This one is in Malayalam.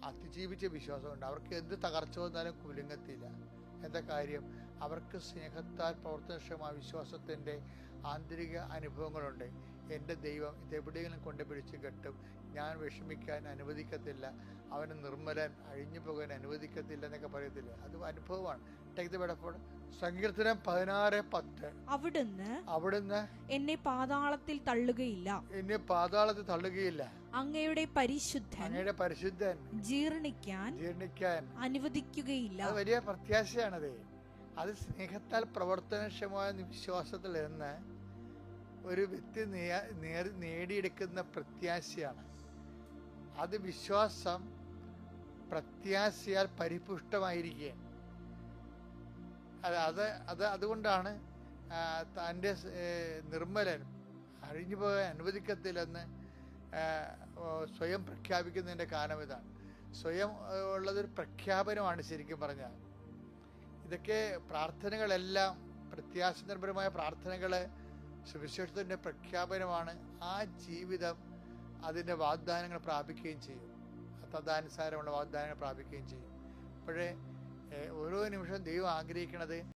അതിജീവിച്ച വിശ്വാസമുണ്ട്. അവർക്ക് എന്ത് തകർച്ച വന്നാലും കുലുങ്ങത്തില്ല. എന്താ കാര്യം? അവർക്ക് സ്നേഹത്താൽ പ്രവർത്തനക്ഷമമായ വിശ്വാസത്തിൻ്റെ ആന്തരിക അനുഭവങ്ങളുണ്ട്. എൻ്റെ ദൈവം ഇതെവിടെയെങ്കിലും കൊണ്ട് പിടിച്ച് കെട്ടും, ഞാൻ വിഷമിക്കാൻ അനുവദിക്കത്തില്ല, അവന് നിർമ്മലൻ അഴിഞ്ഞു പോകാൻ അനുവദിക്കത്തില്ല എന്നൊക്കെ പറയത്തില്ലേ, അത് അനുഭവമാണ്. ടേക്ക് ദ ബെഡഫോർഡ്. സങ്കീർത്തനം 16:10. അവിടുന്ന് എന്നെ പാതാളത്തിൽ തള്ളുകയില്ല, അങ്ങയുടെ പരിശുദ്ധൻ ജീർണിക്കാൻ അനുവദിക്കുകയില്ല. അത് വലിയ പ്രത്യാശയാണത്. അത് സ്നേഹത്താൽ പ്രവർത്തനക്ഷമമായ വിശ്വാസത്തിൽ നിന്ന് ഒരു വ്യക്തി നേടിയെടുക്കുന്ന പ്രത്യാശയാണ്. അത് വിശ്വാസം പ്രത്യാശയാൽ പരിപുഷ്ടമായിരിക്കുകയാണ്. അതുകൊണ്ടാണ് തൻ്റെ നിർമ്മലൻ അഴിഞ്ഞു പോകാൻ അനുവദിക്കത്തില്ലെന്ന് സ്വയം പ്രഖ്യാപിക്കുന്നതിൻ്റെ കാരണം ഇതാണ്. സ്വയം ഉള്ളതൊരു പ്രഖ്യാപനമാണ് ശരിക്കും പറഞ്ഞാൽ. ഇതൊക്കെ പ്രാർത്ഥനകളെല്ലാം പ്രത്യാശ നിർഭരമായ പ്രാർത്ഥനകൾ സുവിശേഷത്തിൻ്റെ പ്രഖ്യാപനമാണ്. ആ ജീവിതം അതിൻ്റെ വാഗ്ദാനങ്ങൾ പ്രാപിക്കുകയും ചെയ്യും, തദാനുസാരമുള്ള വാഗ്ദാനങ്ങൾ പ്രാപിക്കുകയും ചെയ്യും. അപ്പോഴേ ഓരോ നിമിഷവും ദൈവം ആഗ്രഹിക്കുന്നത്